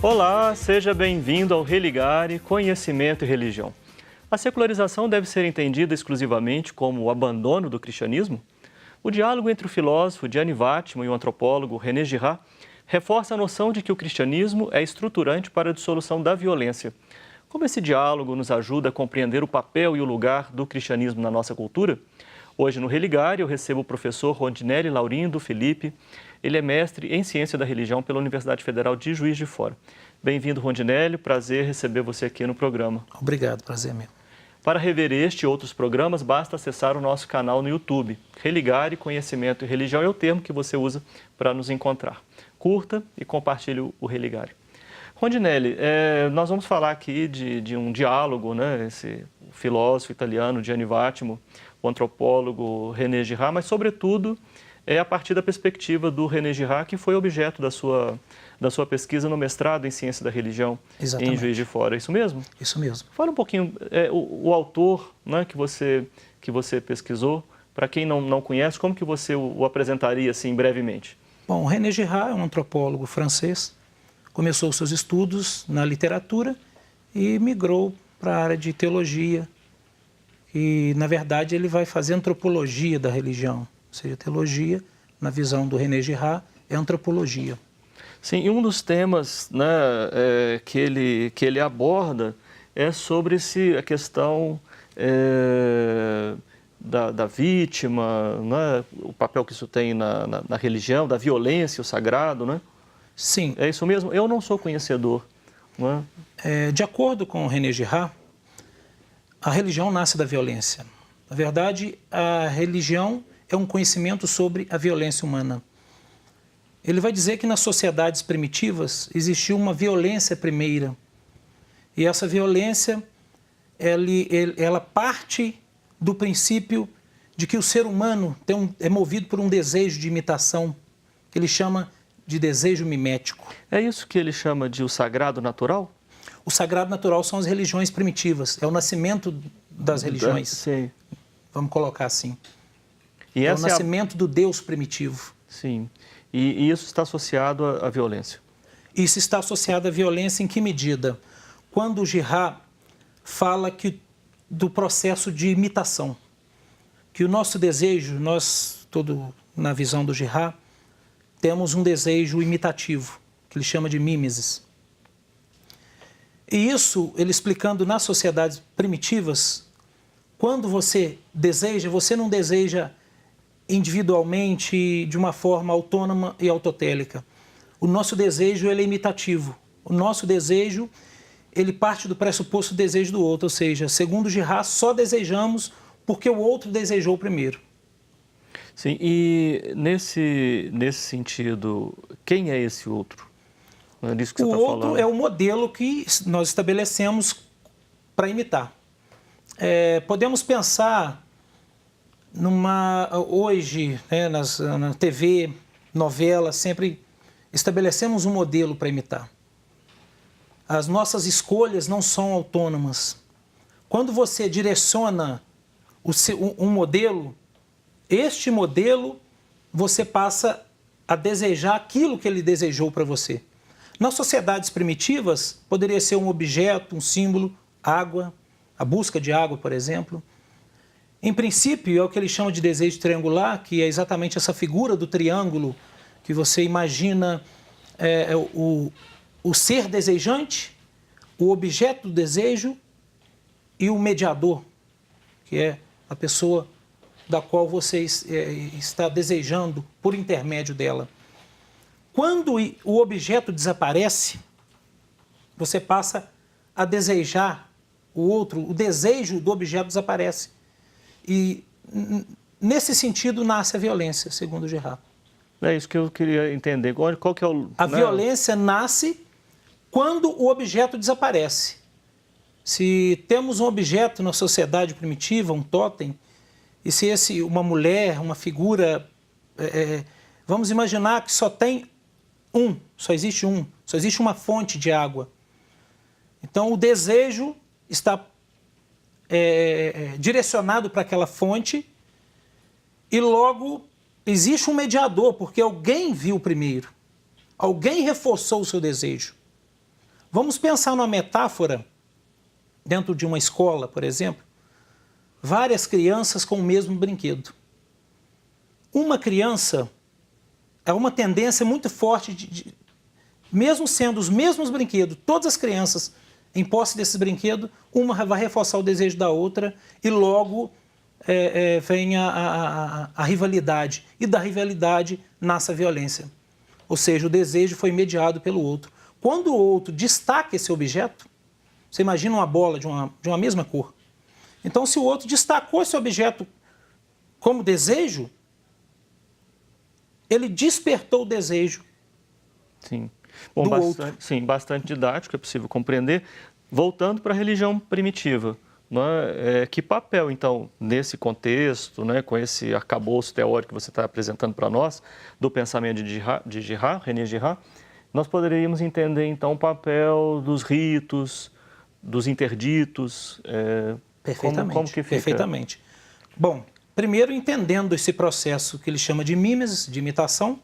Olá, seja bem-vindo ao Religare, Conhecimento e Religião. A secularização deve ser entendida exclusivamente como o abandono do cristianismo? O diálogo entre o filósofo Gianni Vattimo e o antropólogo René Girard reforça a noção de que o cristianismo é estruturante para a dissolução da violência. Como esse diálogo nos ajuda a compreender o papel e o lugar do cristianismo na nossa cultura? Hoje no Religare eu recebo o professor Rondinelli Laurindo Felipe. Ele é mestre em Ciência da Religião pela Universidade Federal de Juiz de Fora. Bem-vindo, Rondinelli. Prazer receber você aqui no programa. Obrigado, prazer meu. Para rever este e outros programas, basta acessar o nosso canal no YouTube. Religare, Conhecimento e Religião é o termo que você usa para nos encontrar. Curta e compartilhe o Religare. Rondinelli, nós vamos falar aqui de um diálogo, né? O filósofo italiano Gianni Vattimo, o antropólogo René Girard, mas, sobretudo, é a partir da perspectiva do René Girard, que foi objeto da sua pesquisa no mestrado em Ciência da Religião. Exatamente. Em Juiz de Fora. É isso mesmo? Isso mesmo. Fala um pouquinho, o autor, né, que você pesquisou, para quem não conhece, como que você o apresentaria assim brevemente? Bom, René Girard é um antropólogo francês, começou seus estudos na literatura e migrou para a área de teologia. E, na verdade, ele vai fazer antropologia da religião. Ou seja, teologia, na visão do René Girard, é antropologia. Sim, e um dos temas, né, que ele aborda é sobre a questão da vítima, né, o papel que isso tem na religião, da violência, o sagrado, né? Sim. É isso mesmo? Eu não sou conhecedor. Não é? De acordo com o René Girard, a religião nasce da violência. Na verdade, a religião é um conhecimento sobre a violência humana. Ele vai dizer que nas sociedades primitivas existiu uma violência primeira. E essa violência, ela parte do princípio de que o ser humano é movido por um desejo de imitação, que ele chama de desejo mimético. É isso que ele chama de o sagrado natural? O sagrado natural são as religiões primitivas, é o nascimento das religiões. Sim. Vamos colocar assim. E é o nascimento do Deus primitivo. Sim. E isso está associado à violência? Isso está associado à violência em que medida? Quando o Girard fala do processo de imitação, que o nosso desejo, na visão do Girard, temos um desejo imitativo, que ele chama de mimesis. E isso, ele explicando nas sociedades primitivas, quando você deseja, você não deseja individualmente, de uma forma autônoma e autotélica. O nosso desejo, ele é imitativo. O nosso desejo, ele parte do pressuposto do desejo do outro, ou seja, segundo Girard, só desejamos porque o outro desejou primeiro. Sim, e nesse sentido, quem é esse outro? É disso que você está falando. O outro é o modelo que nós estabelecemos para imitar. Podemos pensar hoje, né, na TV, novela, sempre estabelecemos um modelo para imitar. As nossas escolhas não são autônomas. Quando você direciona um modelo, este modelo, você passa a desejar aquilo que ele desejou para você. Nas sociedades primitivas, poderia ser um objeto, um símbolo, água, a busca de água, por exemplo. Em princípio, é o que ele chama de desejo triangular, que é exatamente essa figura do triângulo que você imagina o ser desejante, o objeto do desejo e o mediador, que é a pessoa da qual você está desejando por intermédio dela. Quando o objeto desaparece, você passa a desejar o outro, o desejo do objeto desaparece. E, nesse sentido, nasce a violência, segundo Girard. É isso que eu queria entender. Qual que é o... A violência nasce quando o objeto desaparece. Se temos um objeto na sociedade primitiva, um totem, e se uma mulher, uma figura... vamos imaginar que só existe uma fonte de água. Então, o desejo está direcionado para aquela fonte e logo existe um mediador, porque alguém viu primeiro, alguém reforçou o seu desejo. Vamos pensar numa metáfora, dentro de uma escola, por exemplo, várias crianças com o mesmo brinquedo. Uma criança, é uma tendência muito forte, mesmo sendo os mesmos brinquedos, todas as crianças em posse desses brinquedos, uma vai reforçar o desejo da outra e logo vem a rivalidade. E da rivalidade nasce a violência. Ou seja, o desejo foi mediado pelo outro. Quando o outro destaca esse objeto, você imagina uma bola de uma mesma cor. Então, se o outro destacou esse objeto como desejo, ele despertou o desejo. Sim. Bom, sim, bastante didático, é possível compreender. Voltando para a religião primitiva, né? Que papel, então, nesse contexto, né, com esse arcabouço teórico que você está apresentando para nós, do pensamento de Girard, René Girard, nós poderíamos entender, então, o papel dos ritos, dos interditos? Perfeitamente, como que fica? Perfeitamente. Bom, primeiro entendendo esse processo que ele chama de mimesis, de imitação,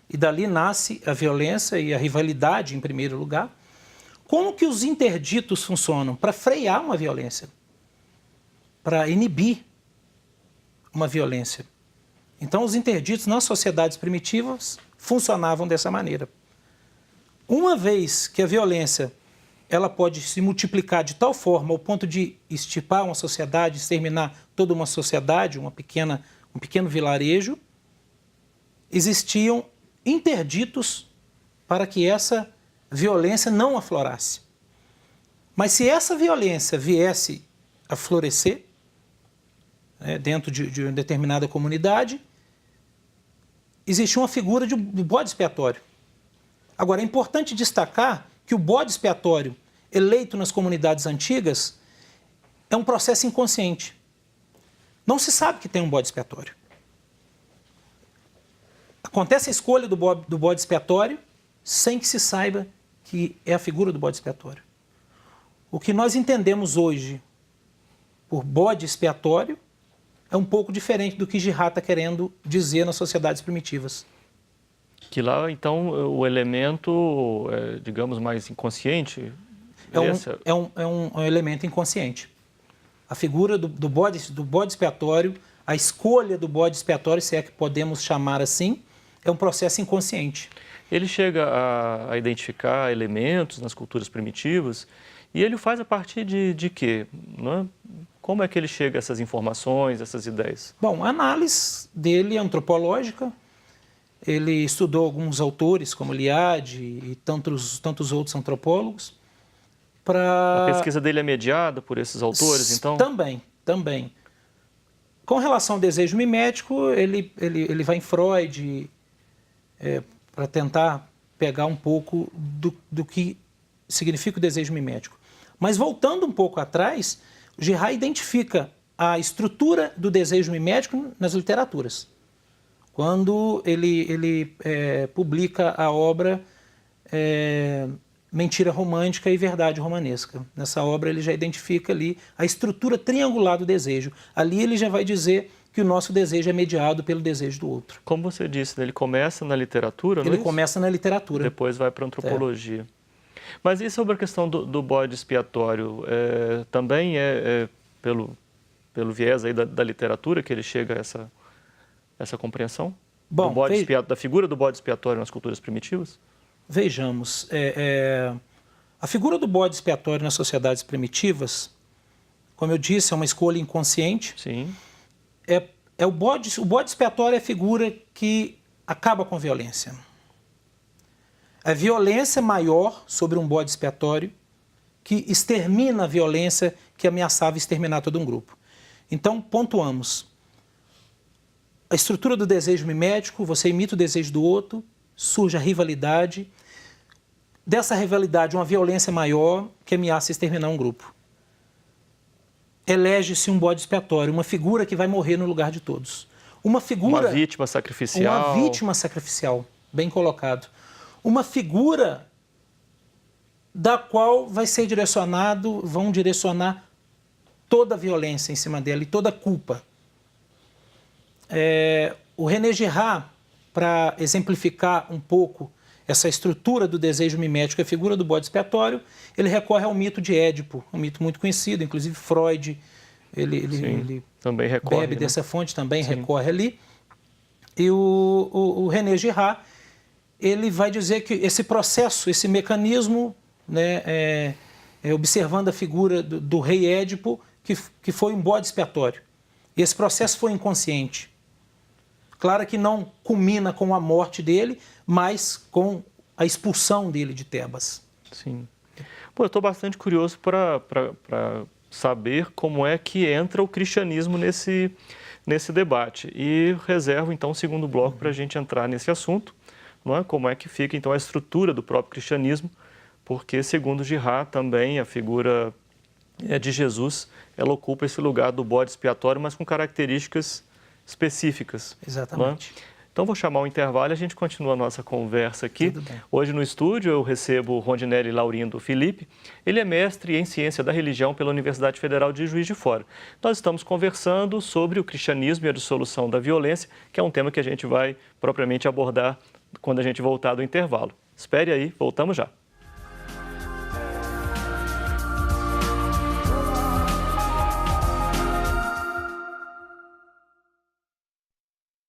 e dali nasce a violência e a rivalidade, em primeiro lugar. Como que os interditos funcionam? Para frear uma violência, para inibir uma violência. Então, os interditos nas sociedades primitivas funcionavam dessa maneira. Uma vez que a violência ela pode se multiplicar de tal forma ao ponto de extirpar uma sociedade, exterminar toda uma sociedade, um pequeno vilarejo, existiam interditos para que essa violência não aflorasse. Mas se essa violência viesse a florescer, né, dentro de uma determinada comunidade, existia uma figura do bode expiatório. Agora, é importante destacar que o bode expiatório eleito nas comunidades antigas é um processo inconsciente. Não se sabe que tem um bode expiatório. Acontece a escolha do bode expiatório sem que se saiba que é a figura do bode expiatório. O que nós entendemos hoje por bode expiatório é um pouco diferente do que Girard está querendo dizer nas sociedades primitivas. Que lá, então, o elemento, digamos, mais inconsciente... É um elemento inconsciente. A figura do bode expiatório, a escolha do bode expiatório, se é que podemos chamar assim, é um processo inconsciente. Ele chega a identificar elementos nas culturas primitivas e ele o faz a partir de quê? Não é? Como é que ele chega a essas informações, essas ideias? Bom, a análise dele é antropológica. Ele estudou alguns autores, como Liad e tantos outros antropólogos. A pesquisa dele é mediada por esses autores, então? Também. Com relação ao desejo mimético, ele vai em Freud para tentar pegar um pouco do que significa o desejo mimético. Mas voltando um pouco atrás, Girard identifica a estrutura do desejo mimético nas literaturas. Quando ele publica a obra Mentira Romântica e Verdade Romanesca. Nessa obra ele já identifica ali a estrutura triangular do desejo. Ali ele já vai dizer que o nosso desejo é mediado pelo desejo do outro. Como você disse, ele começa na literatura, não é isso? Ele começa na literatura. Depois vai para a antropologia. Mas e sobre a questão do bode expiatório? Também pelo viés aí da literatura que ele chega a essa compreensão? Bom, da figura do bode expiatório nas culturas primitivas? Vejamos, a figura do bode expiatório nas sociedades primitivas, como eu disse, é uma escolha inconsciente. Sim. O bode expiatório é a figura que acaba com a violência. A violência maior sobre um bode expiatório que extermina a violência que ameaçava exterminar todo um grupo. Então, pontuamos. A estrutura do desejo mimético, você imita o desejo do outro, surge a rivalidade. Dessa rivalidade, uma violência maior que ameaça exterminar um grupo. Elege-se um bode expiatório, uma figura que vai morrer no lugar de todos. Uma vítima sacrificial. Uma vítima sacrificial, bem colocado. Uma figura da qual vão direcionar toda a violência em cima dela e toda a culpa. O René Girard, para exemplificar um pouco essa estrutura do desejo mimético, a figura do bode expiatório, ele recorre ao mito de Édipo, um mito muito conhecido, inclusive Freud, ele também recorre, bebe dessa fonte, também Sim. recorre ali. E o René Girard, ele vai dizer que esse processo, esse mecanismo, né, observando a figura do rei Édipo, que foi um bode expiatório. E esse processo foi inconsciente. Claro que não culmina com a morte dele, mas com a expulsão dele de Tebas. Sim. Pô, eu estou bastante curioso para saber como é que entra o cristianismo nesse debate. E reservo, então, o segundo bloco para a gente entrar nesse assunto, não é? Como é que fica, então, a estrutura do próprio cristianismo, porque, segundo Girard, também a figura de Jesus, ela ocupa esse lugar do bode expiatório, mas com características específicas. Exatamente. Então, vou chamar o intervalo e a gente continua a nossa conversa aqui. Tudo bem. Hoje no estúdio eu recebo o Rondinelli Laurindo Felipe. Ele é mestre em Ciência da Religião pela Universidade Federal de Juiz de Fora. Nós estamos conversando sobre o cristianismo e a dissolução da violência, que é um tema que a gente vai propriamente abordar quando a gente voltar do intervalo. Espere aí, voltamos já.